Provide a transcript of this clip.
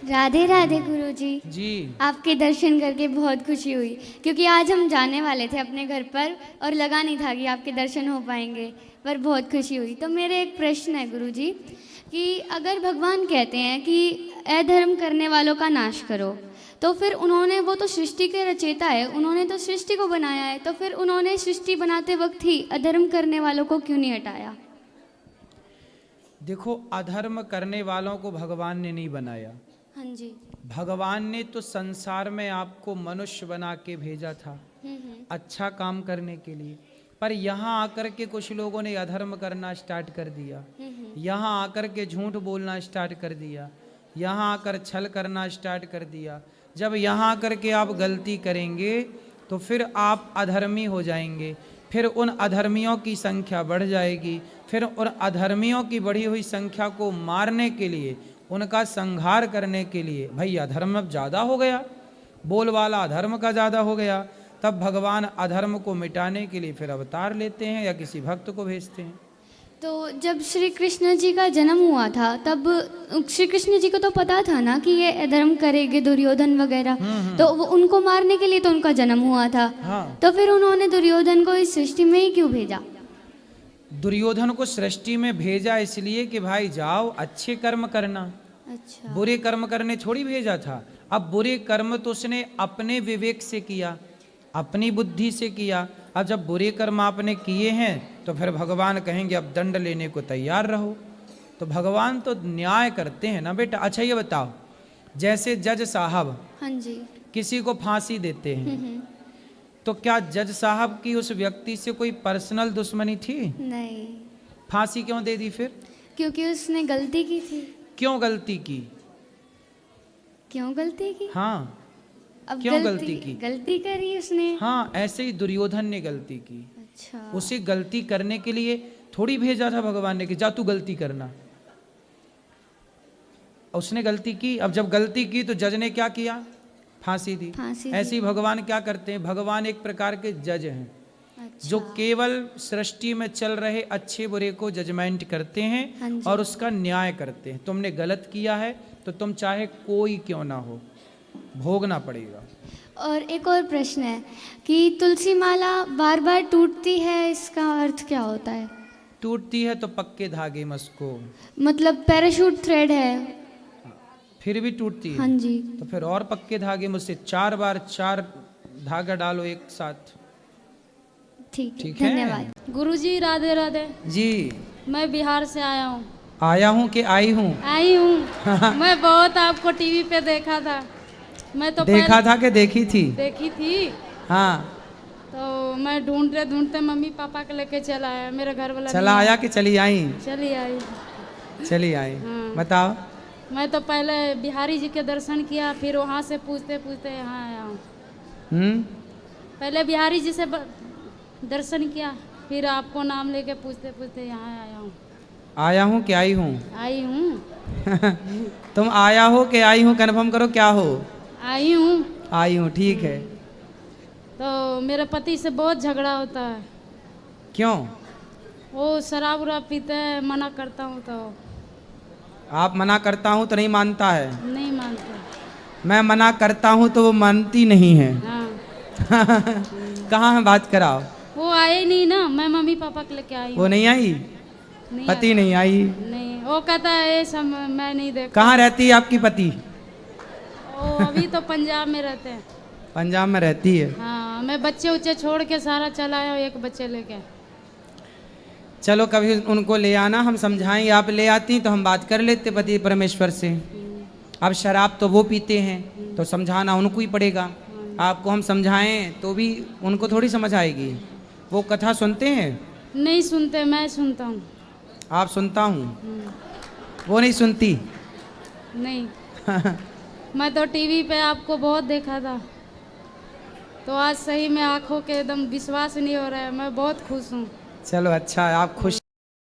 राधे राधे गुरुजी। जी। आपके दर्शन करके बहुत खुशी हुई, क्योंकि आज हम जाने वाले थे अपने घर पर और लगा नहीं था कि आपके दर्शन हो पाएंगे, पर बहुत खुशी हुई। तो मेरे एक प्रश्न है गुरुजी कि अगर भगवान कहते हैं कि अधर्म करने वालों का नाश करो, तो फिर उन्होंने, वो तो सृष्टि के रचयिता है, उन्होंने तो सृष्टि को बनाया है, तो फिर उन्होंने सृष्टि बनाते वक्त ही अधर्म करने वालों को क्यों नहीं हटाया? देखो, अधर्म करने वालों को भगवान ने नहीं बनाया। हाँ जी। भगवान ने तो संसार में आपको मनुष्य बना के भेजा था अच्छा काम करने के लिए, पर यहाँ आकर के कुछ लोगों ने अधर्म करना स्टार्ट कर दिया। यहाँ आकर के झूठ बोलना स्टार्ट कर दिया, यहाँ आकर छल करना स्टार्ट कर दिया। जब यहाँ आकर के आप गलती करेंगे तो फिर आप अधर्मी हो जाएंगे, फिर उन अधर्मियों की संख्या बढ़ जाएगी, फिर उन अधर्मियों की बढ़ी हुई संख्या को मारने के लिए, उनका संहार करने के लिए, भाई अधर्म अब ज़्यादा हो गया, बोलबाला अधर्म का ज़्यादा हो गया, तब भगवान अधर्म को मिटाने के लिए फिर अवतार लेते हैं या किसी भक्त को भेजते हैं। तो जब श्री कृष्ण जी का जन्म हुआ था, तब श्री कृष्ण जी को तो पता था ना कि ये अधर्म करेंगे दुर्योधन वगैरह, तो वो उनको मारने के लिए तो उनका जन्म हुआ था। हाँ। तो फिर उन्होंने दुर्योधन को इस सृष्टि में ही क्यों भेजा? दुर्योधन को सृष्टि में भेजा इसलिए कि भाई जाओ अच्छे कर्म करना। अच्छा। बुरे कर्म करने थोड़ी भेजा था। अब बुरे कर्म तो उसने अपने विवेक से किया, अपनी बुद्धि से किया। अब जब बुरे कर्म आपने किए हैं तो फिर भगवान कहेंगे अब दंड लेने को तैयार रहो। तो भगवान तो न्याय करते हैं ना बेटा। अच्छा ये बताओ, जैसे जज साहब हाँ जी। किसी को फांसी देते हैं, तो क्या जज साहब की उस व्यक्ति से कोई पर्सनल दुश्मनी थी? नहीं। फांसी क्यों दे दी फिर? क्योंकि उसने गलती की थी। क्यों गलती की? क्यों गलती की? हाँ, अब क्यों गलती की? गलती करी उसने। हाँ, ऐसे ही दुर्योधन ने गलती की। अच्छा। उसे गलती करने के लिए थोड़ी भेजा था भगवान ने कि जा तू गलती करना। उसने गलती की। अब जब गलती की तो जज ने क्या किया? फांसी दी। ऐसे ही भगवान क्या करते हैं? भगवान एक प्रकार के जज हैं। अच्छा। जो केवल सृष्टि में चल रहे अच्छे बुरे को जजमेंट करते हैं और उसका न्याय करते हैं। तुमने गलत किया है तो तुम चाहे कोई क्यों ना हो, भोगना पड़ेगा। और एक और प्रश्न है कि तुलसी माला बार बार टूटती है, इसका अर्थ क्या होता है? टूटती है तो पक्के धागे में उसको, मतलब पैराशूट थ्रेड है, फिर भी टूटती है। हाँ जी। तो फिर और पक्के धागे में उससे 4 बार 4 धागा डालो एक साथ। ठीक है। धन्यवाद गुरुजी। राधे राधे जी। मैं बिहार से आया हूँ। आया हूँ कि आई हूँ? आई हूँ। मैं बहुत आपको टीवी पे देखा था। मैं तो देखा था कि देखी थी? देखी थी। हाँ। तो मैं ढूंढते ढूंढते मम्मी पापा के लेके चला आया। मेरे घर वाला चला आया कि चली आई? चली आई। चली आई। हाँ। बताओ। मैं तो पहले बिहारी जी के दर्शन किया, फिर वहाँ से पूछते पूछते यहाँ आया हूँ। पहले बिहारी जी से दर्शन किया, फिर आपको नाम लेके पूछते पूछते यहाँ आया हूँ। आया हूँ कि आई हूँ? आई हूँ। तुम आया हो कि आई हूँ कन्फर्म करो, क्या हो? आई हूँ। आई हूँ, ठीक है। तो मेरे पति से बहुत झगड़ा होता है। क्यों? वो शराब उराब पीते हैं, मना करता हूँ तो आप मना करता हूँ तो नहीं मानता है? नहीं मानते। मैं मना करता हूँ तो वो मानती नहीं है। हाँ। कहाँ है, बात कराओ। वो आए नहीं ना, मैं मम्मी पापा के लेके आई हूँ। वो नहीं आई? नहीं पति नहीं आई? नहीं, वो कहता है ये सब मैं नहीं देखा। कहाँ रहती है आपकी पति? वो अभी तो पंजाब में रहते हैं। पंजाब में रहती है? हाँ, मैं बच्चे उच्चे छोड़ के सारा चला आया हूँ, एक बच्चे लेके। चलो कभी उनको ले आना, हम समझाएंगे। आप ले आती तो हम बात कर लेते पति परमेश्वर से। अब शराब तो वो पीते हैं तो समझाना उनको ही पड़ेगा। आपको हम समझाएं तो भी उनको थोड़ी समझ आएगी। वो कथा सुनते हैं? नहीं सुनते, मैं सुनता हूँ। आप? सुनता हूँ, वो नहीं सुनती? नहीं। मैं तो टीवी पे आपको बहुत देखा था, तो आज सही में आंखों के एकदम विश्वास नहीं हो रहा है। मैं बहुत खुश हूँ। चलो अच्छा है, आप खुश